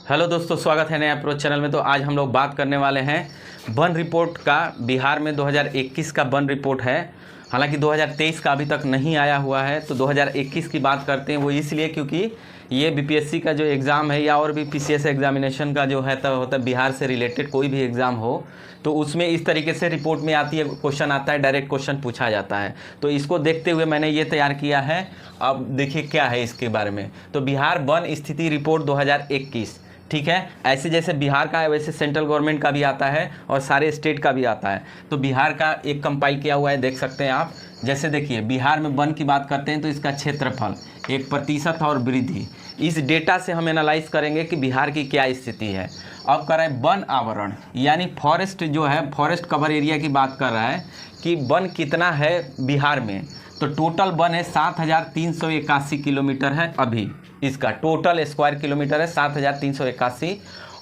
Hello दोस्तों, स्वागत है नए अप्रोच चैनल में। तो आज हम लोग बात करने वाले हैं वन रिपोर्ट का। बिहार में 2021 का वन रिपोर्ट है, हालांकि 2023 का अभी तक नहीं आया हुआ है। तो 2021 की बात करते हैं, वो इसलिए क्योंकि ये बीपीएससी का जो एग्ज़ाम है या और भी पीसीएस एग्जामिनेशन का जो है तो होता है बिहार से रिलेटेड कोई भी एग्ज़ाम हो तो उसमें इस तरीके से रिपोर्ट में आती है, क्वेश्चन आता है, डायरेक्ट क्वेश्चन पूछा जाता है। तो इसको देखते हुए मैंने ये तैयार किया है। अब देखिए क्या है इसके बारे में। तो बिहार वन स्थिति रिपोर्ट 2021, ठीक है। ऐसे जैसे बिहार का है वैसे सेंट्रल गवर्नमेंट का भी आता है और सारे स्टेट का भी आता है। तो बिहार का एक कंपाइल किया हुआ है, देख सकते हैं आप। जैसे देखिए बिहार में वन की बात करते हैं तो इसका क्षेत्रफल 1% और वृद्धि, इस डेटा से हम एनालाइज करेंगे कि बिहार की क्या स्थिति है। अब कर रहे हैं वन आवरण, यानी फॉरेस्ट जो है, फॉरेस्ट कवर एरिया की बात कर रहा है कि वन कितना है बिहार में। तो टोटल वन है 7381 किलोमीटर है। अभी इसका टोटल स्क्वायर किलोमीटर है 7381।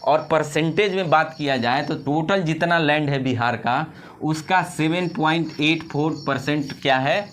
और परसेंटेज में बात किया जाए तो टोटल जितना लैंड है बिहार का उसका 7.84% क्या है,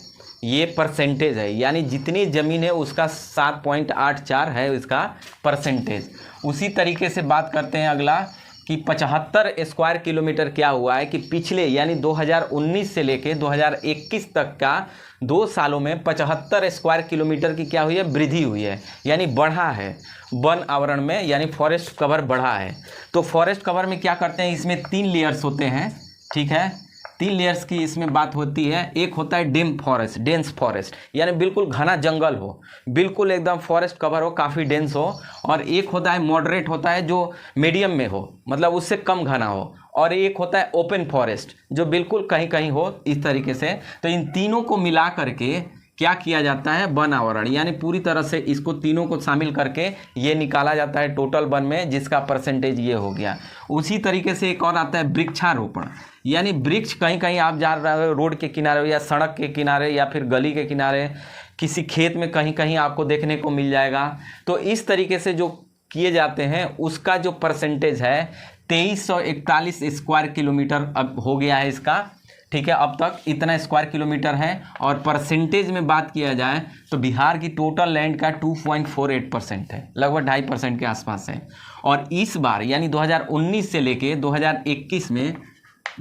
ये परसेंटेज है। यानी जितनी ज़मीन है उसका 7.84 है इसका परसेंटेज। उसी तरीके से बात करते हैं अगला कि 75 स्क्वायर किलोमीटर क्या हुआ है कि पिछले यानी 2019 से लेके 2021 तक का 2 सालों में 75 स्क्वायर किलोमीटर की क्या हुई है, वृद्धि हुई है, यानी बढ़ा है वन आवरण में, यानी फॉरेस्ट कवर बढ़ा है। तो फॉरेस्ट कवर में क्या करते हैं, इसमें 3 लेयर्स होते हैं, ठीक है। 3 लेयर्स की इसमें बात होती है। एक होता है डेंस फॉरेस्ट, यानी बिल्कुल घना जंगल हो, बिल्कुल एकदम फॉरेस्ट कवर हो, काफ़ी डेंस हो। और एक होता है मॉडरेट, होता है जो मीडियम में हो, मतलब उससे कम घना हो। और एक होता है ओपन फॉरेस्ट जो बिल्कुल कहीं कहीं हो, इस तरीके से। तो इन तीनों को मिला करके क्या किया जाता है, वन आवरण, यानी पूरी तरह से इसको तीनों को शामिल करके ये निकाला जाता है टोटल वन में, जिसका परसेंटेज ये हो गया। उसी तरीके से एक और आता है वृक्षारोपण, यानी वृक्ष कहीं कहीं आप जा रहे हो रोड के किनारे या सड़क के किनारे या फिर गली के किनारे, किसी खेत में कहीं कहीं आपको देखने को मिल जाएगा। तो इस तरीके से जो किए जाते हैं उसका जो परसेंटेज है 2341 स्क्वायर किलोमीटर अब हो गया है इसका, ठीक है। अब तक इतना स्क्वायर किलोमीटर है। और परसेंटेज में बात किया जाए तो बिहार की टोटल लैंड का 2.48% है, लगभग 2.5% के आसपास है। और इस बार यानी 2019 से लेके 2021 में,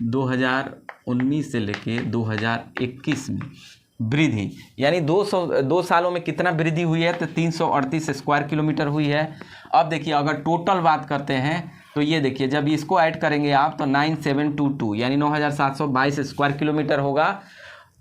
2019 से लेके 2021 में वृद्धि, यानी 2 सालों में कितना वृद्धि हुई है, तो 338 स्क्वायर किलोमीटर हुई है। अब देखिए अगर टोटल बात करते हैं तो ये देखिए जब इसको ऐड करेंगे आप तो 9722 यानी 9722 स्क्वायर किलोमीटर होगा।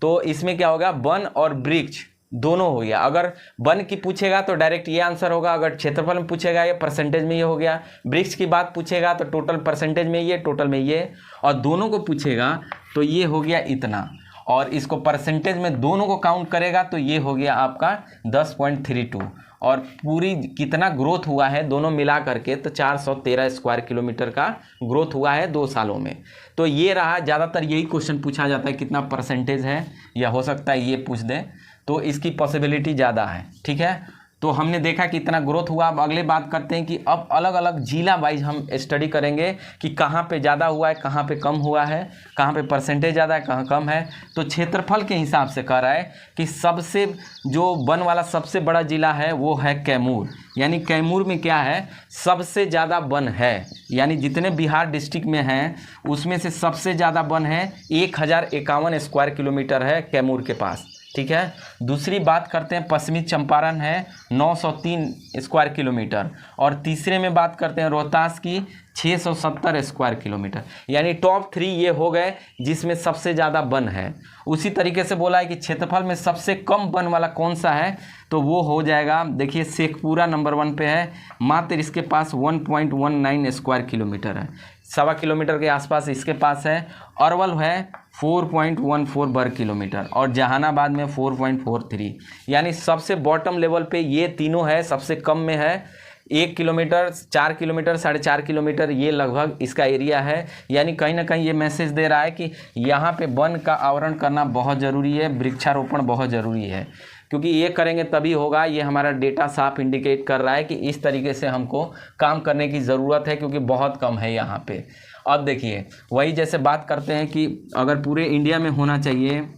तो इसमें क्या होगा, वन और वृक्ष दोनों हो गया। अगर वन की पूछेगा तो डायरेक्ट ये आंसर होगा, अगर क्षेत्रफल में पूछेगा ये परसेंटेज में ये हो गया। वृक्ष की बात पूछेगा तो टोटल परसेंटेज में ये, टोटल में ये। और दोनों को पूछेगा तो ये हो गया इतना, और इसको परसेंटेज में दोनों को काउंट करेगा तो ये हो गया आपका 10.32। और पूरी कितना ग्रोथ हुआ है दोनों मिला करके तो 413 स्क्वायर किलोमीटर का ग्रोथ हुआ है 2 सालों में। तो ये रहा, ज़्यादातर यही क्वेश्चन पूछा जाता है कितना परसेंटेज है, या हो सकता है ये पूछ दें, तो इसकी पॉसिबिलिटी ज़्यादा है, ठीक है। तो हमने देखा कि इतना ग्रोथ हुआ। अब अगले बात करते हैं कि अब अलग अलग जिला वाइज हम स्टडी करेंगे कि कहाँ पे ज़्यादा हुआ है, कहाँ पे कम हुआ है, कहाँ पे परसेंटेज ज़्यादा है, कहाँ कम है। तो क्षेत्रफल के हिसाब से कह रहा है कि सबसे जो वन वाला सबसे बड़ा जिला है वो है कैमूर, यानी कैमूर में क्या है, सबसे ज़्यादा वन है। यानी जितने बिहार डिस्ट्रिक्ट में हैं उसमें से सबसे ज़्यादा वन है, 1051 स्क्वायर किलोमीटर है कैमूर के पास, ठीक है। दूसरी बात करते हैं पश्चिमी चंपारण है 903 स्क्वायर किलोमीटर। और तीसरे में बात करते हैं रोहतास की 670 स्क्वायर किलोमीटर। यानी टॉप 3 ये हो गए जिसमें सबसे ज़्यादा वन है। उसी तरीके से बोला है कि क्षेत्रफल में सबसे कम वन वाला कौन सा है, तो वो हो जाएगा, देखिए शेखपुरा नंबर 1 पे है, मात्र इसके पास 1.19 स्क्वायर किलोमीटर है, 1.25 किलोमीटर के आसपास इसके पास है। अरवल है 4.14 वर्ग किलोमीटर और जहानाबाद में 4.43। यानी सबसे बॉटम लेवल पे ये तीनों है, सबसे कम में है 1 किलोमीटर, 4 किलोमीटर, 4.5 किलोमीटर, ये लगभग इसका एरिया है। यानी कहीं ना कहीं ये मैसेज दे रहा है कि यहाँ पे वन का आवरण करना बहुत ज़रूरी है, वृक्षारोपण बहुत ज़रूरी है, क्योंकि ये करेंगे तभी होगा। ये हमारा डेटा साफ इंडिकेट कर रहा है कि इस तरीके से हमको काम करने की ज़रूरत है, क्योंकि बहुत कम है यहाँ पे। अब देखिए वही जैसे बात करते हैं कि अगर पूरे इंडिया में होना चाहिए,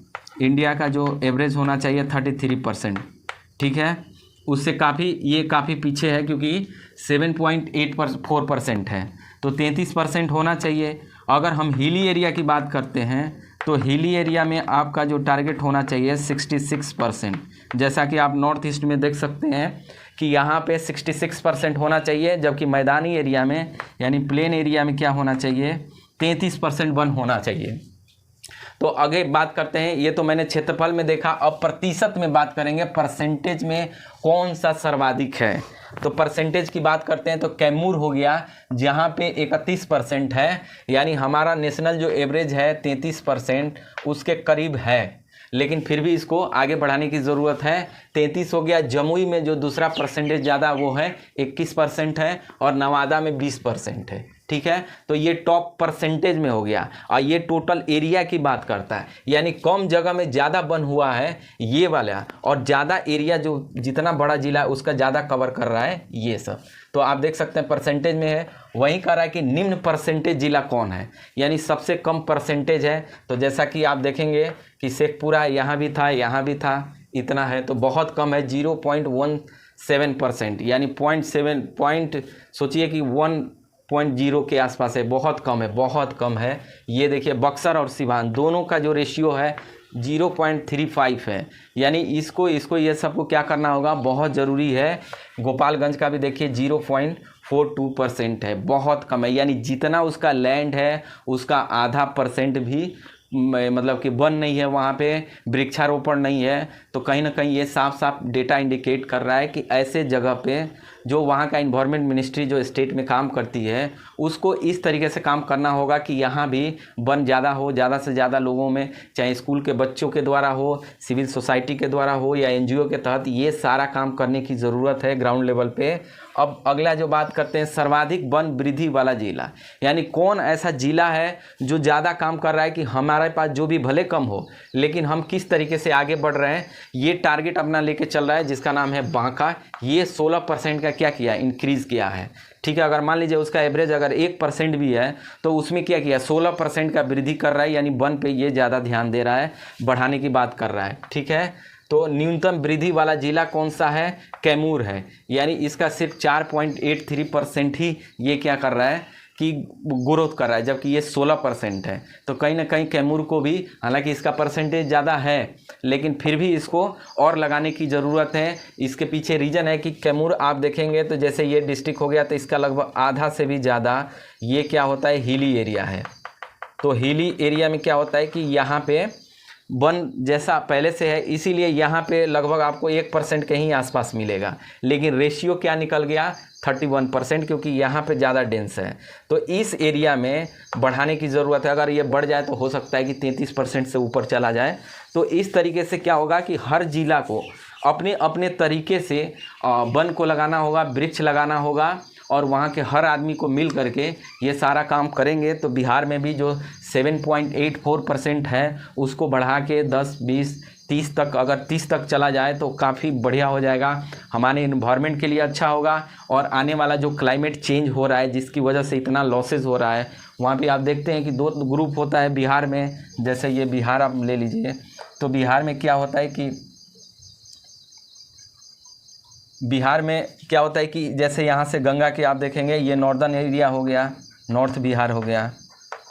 इंडिया का जो एवरेज होना चाहिए 33%, ठीक है। उससे ये काफ़ी पीछे है, क्योंकि 7.84% है, तो 33% होना चाहिए। अगर हम हिली एरिया की बात करते हैं तो हिली एरिया में आपका जो टारगेट होना चाहिए 66%। जैसा कि आप नॉर्थ ईस्ट में देख सकते हैं कि यहाँ पे 66% होना चाहिए, जबकि मैदानी एरिया में यानी प्लेन एरिया में क्या होना चाहिए, 33% वन होना चाहिए। तो आगे बात करते हैं, ये तो मैंने क्षेत्रफल में देखा, अब प्रतिशत में बात करेंगे, परसेंटेज में कौन सा सर्वाधिक है। तो परसेंटेज की बात करते हैं तो कैमूर हो गया, जहाँ पे 31% है, यानी हमारा नेशनल जो एवरेज है 33% उसके करीब है, लेकिन फिर भी इसको आगे बढ़ाने की ज़रूरत है। 33 हो गया। जमुई में जो दूसरा परसेंटेज ज़्यादा वो है 21% है, और नवादा में 20% है। ठीक है, तो ये टॉप परसेंटेज में हो गया। और ये टोटल एरिया की बात करता है, यानी कम जगह में ज़्यादा वन हुआ है ये वाला, और ज़्यादा एरिया जो जितना बड़ा जिला है उसका ज़्यादा कवर कर रहा है ये सब। तो आप देख सकते हैं परसेंटेज में है। वहीं कह रहा है कि निम्न परसेंटेज जिला कौन है, यानी सबसे कम परसेंटेज है। तो जैसा कि आप देखेंगे कि शेखपुरा यहाँ भी था, यहाँ भी था, इतना है, तो बहुत कम है, 0.17%, यानी 0.7 सोचिए कि 1.0 के आसपास है, बहुत कम है, बहुत कम है। ये देखिए बक्सर और सिवान दोनों का जो रेशियो है 0.35 है, यानी इसको ये सबको क्या करना होगा, बहुत ज़रूरी है। गोपालगंज का भी देखिए 0.42% है, बहुत कम है, यानी जितना उसका लैंड है उसका आधा % भी मतलब कि वन नहीं है, वहाँ पे वृक्षारोपण नहीं है। तो कहीं ना कहीं ये साफ साफ डेटा इंडिकेट कर रहा है कि ऐसे जगह पे जो वहाँ का इन्वायरमेंट मिनिस्ट्री जो स्टेट में काम करती है उसको इस तरीके से काम करना होगा कि यहाँ भी वन ज़्यादा हो, ज़्यादा से ज़्यादा लोगों में, चाहे स्कूल के बच्चों के द्वारा हो, सिविल सोसाइटी के द्वारा हो या NGO के तहत, ये सारा काम करने की ज़रूरत है ग्राउंड लेवल पे। अब अगला जो बात करते हैं, सर्वाधिक वन वृद्धि वाला जिला, यानी कौन ऐसा जिला है जो ज़्यादा काम कर रहा है कि हमारे पास जो भी भले कम हो लेकिन हम किस तरीके से आगे बढ़ रहे हैं, ये टारगेट अपना लेके चल रहा है, जिसका नाम है बांका। ये 16% का क्या किया, इंक्रीज़ किया है। ठीक है, अगर मान लीजिए उसका एवरेज अगर 1% भी है तो उसमें क्या किया, 16% का वृद्धि कर रहा है, यानी वन पे ये ज़्यादा ध्यान दे रहा है, बढ़ाने की बात कर रहा है। ठीक है, तो न्यूनतम वृद्धि वाला जिला कौन सा है, कैमूर है, यानी इसका सिर्फ 4.83% ही ये क्या कर रहा है कि ग्रोथ कर रहा है, जबकि ये 16% है। तो कहीं ना कहीं कैमूर को भी, हालांकि इसका परसेंटेज ज़्यादा है लेकिन फिर भी इसको और लगाने की ज़रूरत है। इसके पीछे रीज़न है कि कैमूर आप देखेंगे तो जैसे ये डिस्ट्रिक्ट हो गया तो इसका लगभग आधा से भी ज़्यादा ये क्या होता है, हिली एरिया है। तो हिली एरिया में क्या होता है कि यहाँ पे वन जैसा पहले से है, इसीलिए यहाँ पे लगभग आपको 1% के ही आसपास मिलेगा, लेकिन रेशियो क्या निकल गया, 31%, क्योंकि यहाँ पे ज़्यादा डेंस है। तो इस एरिया में बढ़ाने की ज़रूरत है। अगर ये बढ़ जाए तो हो सकता है कि 33% से ऊपर चला जाए। तो इस तरीके से क्या होगा कि हर जिला को अपने अपने तरीके से वन को लगाना होगा, वृक्ष लगाना होगा, और वहाँ के हर आदमी को मिल करके ये सारा काम करेंगे तो बिहार में भी जो 7.84% है उसको बढ़ा के 10, 20, 30 तक, अगर 30 तक चला जाए तो काफ़ी बढ़िया हो जाएगा, हमारे इन्वायरमेंट के लिए अच्छा होगा। और आने वाला जो क्लाइमेट चेंज हो रहा है जिसकी वजह से इतना लॉसेस हो रहा है, वहाँ पे आप देखते हैं कि 2 ग्रुप होता है बिहार में। जैसे ये बिहार आप ले लीजिए, तो बिहार में क्या होता है कि जैसे यहाँ से गंगा के आप देखेंगे, ये नॉर्दर्न एरिया हो गया, नॉर्थ बिहार हो गया,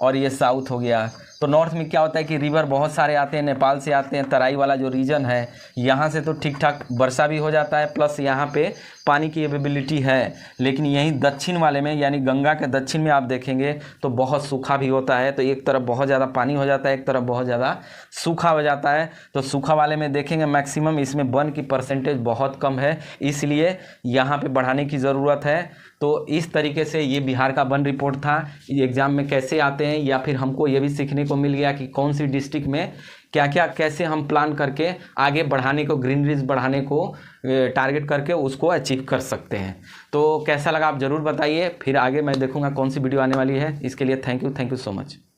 और ये साउथ हो गया। तो नॉर्थ में क्या होता है कि रिवर बहुत सारे आते हैं, नेपाल से आते हैं, तराई वाला जो रीजन है यहाँ से तो ठीक ठाक वर्षा भी हो जाता है, प्लस यहाँ पे पानी की अवेलेबिलिटी है। लेकिन यहीं दक्षिण वाले में, यानी गंगा के दक्षिण में आप देखेंगे तो बहुत सूखा भी होता है। तो एक तरफ बहुत ज़्यादा पानी हो जाता है, एक तरफ बहुत ज़्यादा सूखा हो जाता है। तो सूखा वाले में देखेंगे मैक्सिमम इसमें वन की परसेंटेज बहुत कम है, इसलिए यहाँ पे बढ़ाने की ज़रूरत है। तो इस तरीके से ये बिहार का वन रिपोर्ट था। ये एग्ज़ाम में कैसे आते हैं, या फिर हमको ये भी सीखने को मिल गया कि कौन सी डिस्ट्रिक्ट में क्या क्या कैसे हम प्लान करके आगे बढ़ाने को, ग्रीनरीज बढ़ाने को टारगेट करके उसको अचीव कर सकते हैं। तो कैसा लगा आप ज़रूर बताइए, फिर आगे मैं देखूंगा कौन सी वीडियो आने वाली है। इसके लिए थैंक यू सो मच।